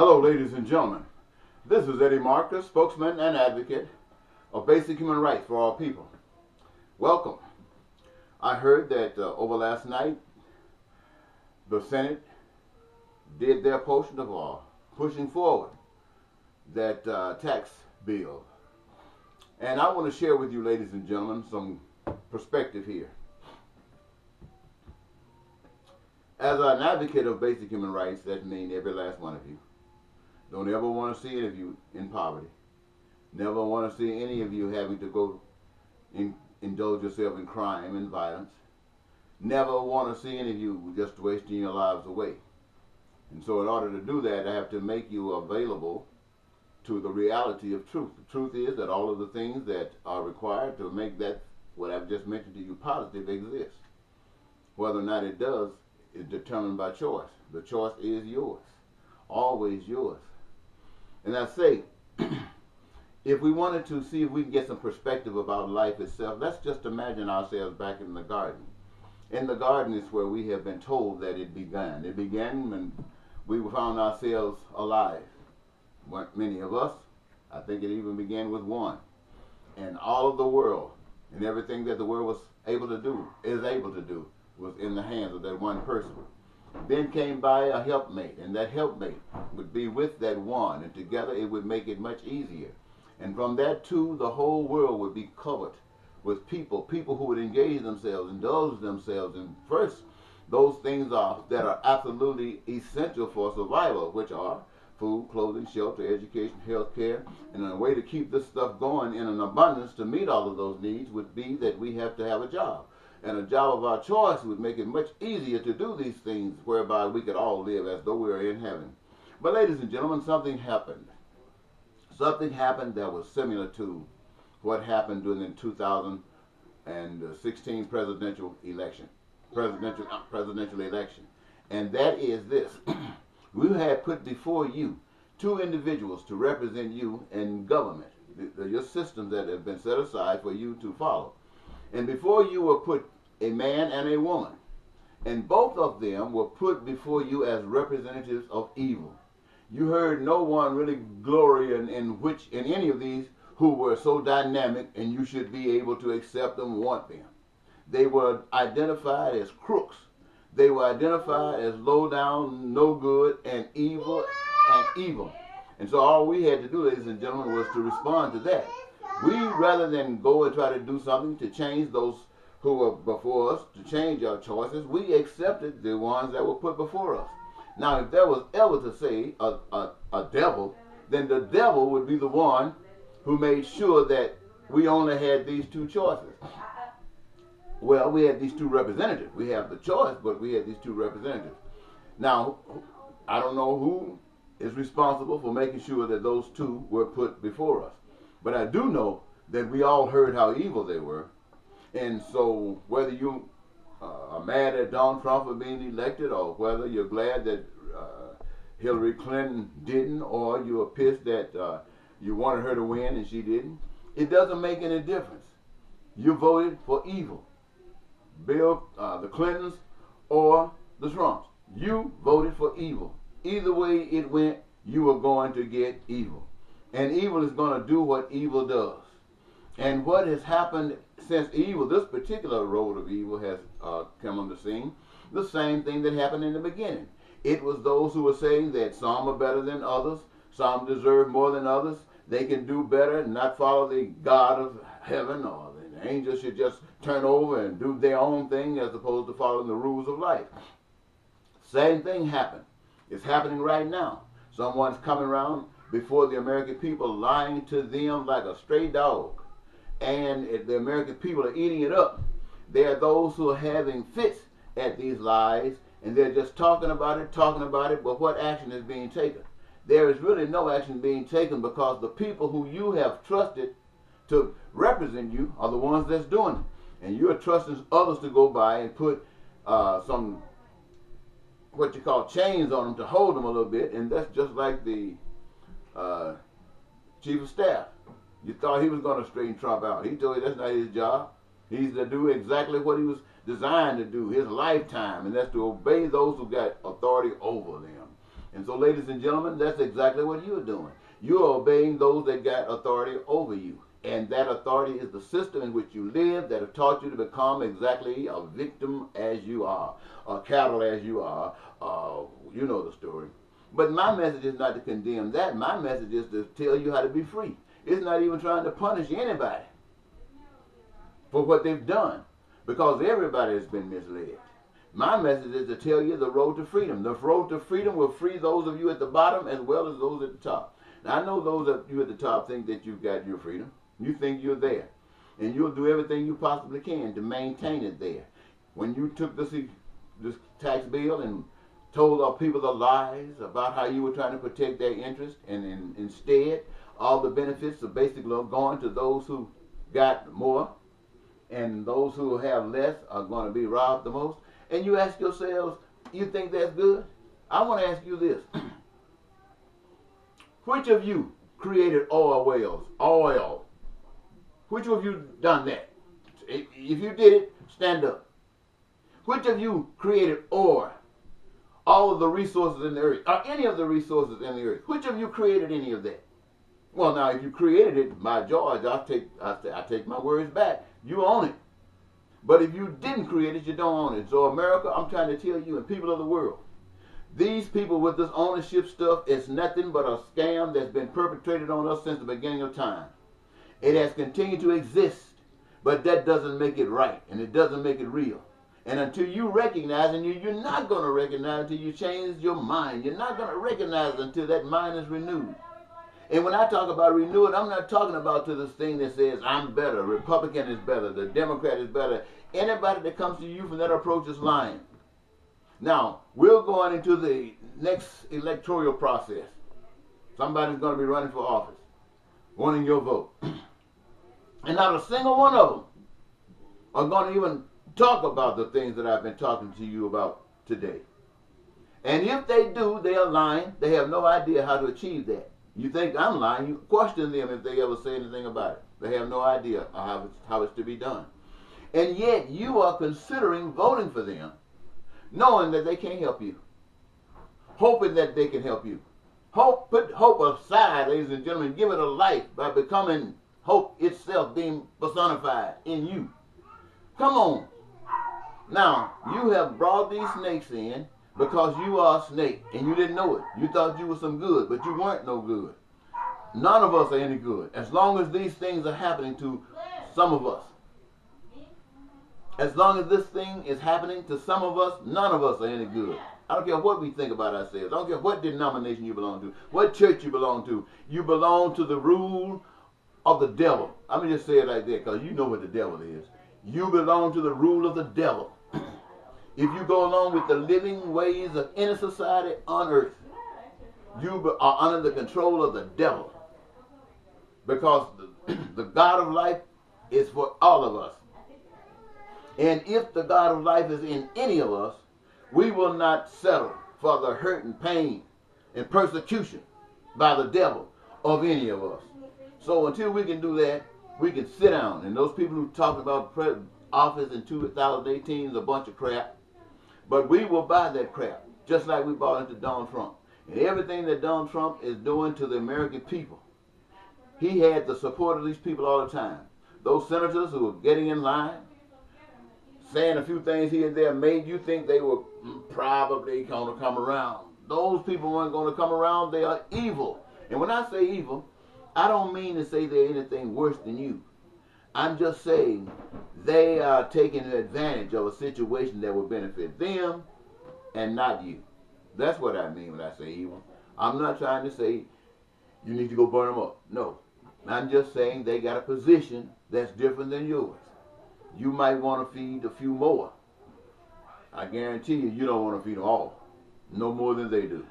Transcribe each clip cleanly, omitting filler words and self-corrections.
Hello, ladies and gentlemen. This is Eddie Marcus, spokesman and advocate of basic human rights for all people. Welcome. I heard that over last night, the Senate did their portion of law, pushing forward that tax bill. And I want to share with you, ladies and gentlemen, some perspective here. As an advocate of basic human rights, that means every last one of you. Don't ever want to see any of you in poverty. Never want to see any of you having to go indulge yourself in crime and violence. Never want to see any of you just wasting your lives away. And so in order to do that, I have to make you available to the reality of truth. The truth is that all of the things that are required to make that, what I've just mentioned to you, positive exist. Whether or not it does is determined by choice. The choice is yours. Always yours. And I say, if we wanted to see if we can get some perspective about life itself, let's just imagine ourselves back in the garden. In the garden is where we have been told that it began. It began when we found ourselves alive. Weren't many of us. I think it even began with one. And all of the world and everything that the world was able to do, was in the hands of that one person. Then came by a helpmate, and that helpmate would be with that one, and together it would make it much easier. And from that too, the whole world would be covered with people who would engage themselves, indulge themselves in first those things that are absolutely essential for survival, which are food, clothing, shelter, education, health care. And a way to keep this stuff going in an abundance to meet all of those needs would be that we have to have a job. And a job of our choice would make it much easier to do these things, whereby we could all live as though we were in heaven. But ladies and gentlemen, something happened. Something happened that was similar to what happened during the 2016 presidential election. And that is this. We had put before you two individuals to represent you in government, your systems that have been set aside for you to follow. And before you were put a man and a woman. And both of them were put before you as representatives of evil. You heard no one really glory in any of these who were so dynamic, and you should be able to accept them, want them. They were identified as crooks. They were identified as low down, no good, and evil. And so all we had to do, ladies and gentlemen, was to respond to that. We, rather than go and try to do something to change those who were before us, to change our choices, we accepted the ones that were put before us. Now, if there was ever to say a devil, then the devil would be the one who made sure that we only had these two choices. Well, we had these two representatives. We have the choice, but we had these two representatives. Now, I don't know who is responsible for making sure that those two were put before us. But I do know that we all heard how evil they were. And so whether you are mad at Donald Trump for being elected, or whether you're glad that Hillary Clinton didn't, or you are pissed that you wanted her to win and she didn't, it doesn't make any difference. You voted for evil. The Clintons or the Trumps. You voted for evil. Either way it went, you were going to get evil. And evil is going to do what evil does. And what has happened since evil, this particular road of evil has come on the scene, the same thing that happened in the beginning. It was those who were saying that some are better than others, some deserve more than others, they can do better and not follow the God of heaven, or the angels should just turn over and do their own thing as opposed to following the rules of life. Same thing happened. It's happening right now. Someone's coming around before the American people, lying to them like a stray dog. And the American people are eating it up. There are those who are having fits at these lies, and they're just talking about it, but what action is being taken? There is really no action being taken, because the people who you have trusted to represent you are the ones that's doing it. And you're trusting others to go by and put some, what you call, chains on them to hold them a little bit, and that's just like the chief of staff. You thought he was going to straighten Trump out. He told you that's not his job. He's to do exactly what he was designed to do, his lifetime, and that's to obey those who got authority over them. And so, ladies and gentlemen, that's exactly what you're doing. You're obeying those that got authority over you. And that authority is the system in which you live that have taught you to become exactly a victim as you are, a cattle as you are. You know the story. But my message is not to condemn that. My message is to tell you how to be free. It's not even trying to punish anybody for what they've done, because everybody has been misled. My message is to tell you the road to freedom. The road to freedom will free those of you at the bottom as well as those at the top. Now, I know those of you at the top think that you've got your freedom. You think you're there. And you'll do everything you possibly can to maintain it there. When you took this tax bill and told our people the lies about how you were trying to protect their interest, and instead all the benefits are basically going to those who got more, and those who have less are going to be robbed the most. And you ask yourselves, you think that's good? I want to ask you this. Which of you created oil wells? Oil. Which of you done that? If you did it, stand up. Which of you created oil? All of the resources in the earth, or any of the resources in the earth. Which of you created any of that? Well, now, if you created it, by George, I take my words back. You own it. But if you didn't create it, you don't own it. So, America, I'm trying to tell you, and people of the world, these people with this ownership stuff is nothing but a scam that's been perpetrated on us since the beginning of time. It has continued to exist, but that doesn't make it right, and it doesn't make it real. And until you recognize, and you're not going to recognize until you change your mind. You're not going to recognize until that mind is renewed. And when I talk about renewing, I'm not talking about to this thing that says, I'm better, Republican is better, the Democrat is better. Anybody that comes to you from that approach is lying. Now, we're going into the next electoral process. Somebody's going to be running for office, wanting your vote. And not a single one of them are going to even talk about the things that I've been talking to you about today. And if they do, they are lying. They have no idea how to achieve that. You think I'm lying, you question them if they ever say anything about it. They have no idea how it's to be done. And yet you are considering voting for them, knowing that they can't help you, hoping that they can help you. Put hope aside, ladies and gentlemen, give it a life by becoming hope itself being personified in you. Come on. Now, you have brought these snakes in because you are a snake and you didn't know it. You thought you were some good, but you weren't no good. None of us are any good as long as these things are happening to some of us. As long as this thing is happening to some of us, none of us are any good. I don't care what we think about ourselves. I don't care what denomination you belong to, what church you belong to. You belong to the rule of the devil. I'm going to just say it like that because you know what the devil is. You belong to the rule of the devil. If you go along with the living ways of any society on earth, you are under the control of the devil. Because the God of life is for all of us. And if the God of life is in any of us, we will not settle for the hurt and pain and persecution by the devil of any of us. So until we can do that, we can sit down. And those people who talk about office in 2018 is a bunch of crap. But we will buy that crap, just like we bought into Donald Trump. And everything that Donald Trump is doing to the American people, he had the support of these people all the time. Those senators who were getting in line, saying a few things here and there, made you think they were probably going to come around. Those people weren't going to come around. They are evil. And when I say evil, I don't mean to say they're anything worse than you. I'm just saying they are taking advantage of a situation that will benefit them and not you. That's what I mean when I say evil. I'm not trying to say you need to go burn them up. No. I'm just saying they got a position that's different than yours. You might want to feed a few more. I guarantee you, you don't want to feed them all. No more than they do.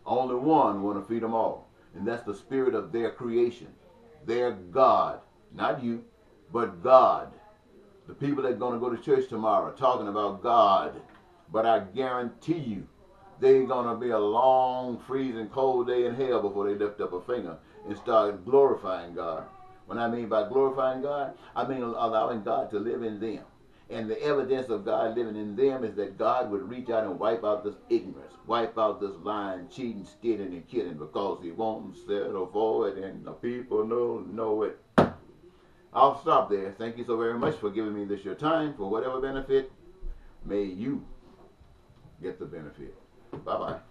Only one want to feed them all. And that's the spirit of their creation. Their God. Not you, but God. The people that are going to go to church tomorrow are talking about God. But I guarantee you, they're going to be a long, freezing, cold day in hell before they lift up a finger and start glorifying God. When I mean by glorifying God, I mean allowing God to live in them. And the evidence of God living in them is that God would reach out and wipe out this ignorance, wipe out this lying, cheating, stealing, and killing, because He won't settle for it, and the people know it. I'll stop there. Thank you so very much for giving me this your time. For whatever benefit, may you get the benefit. Bye-bye.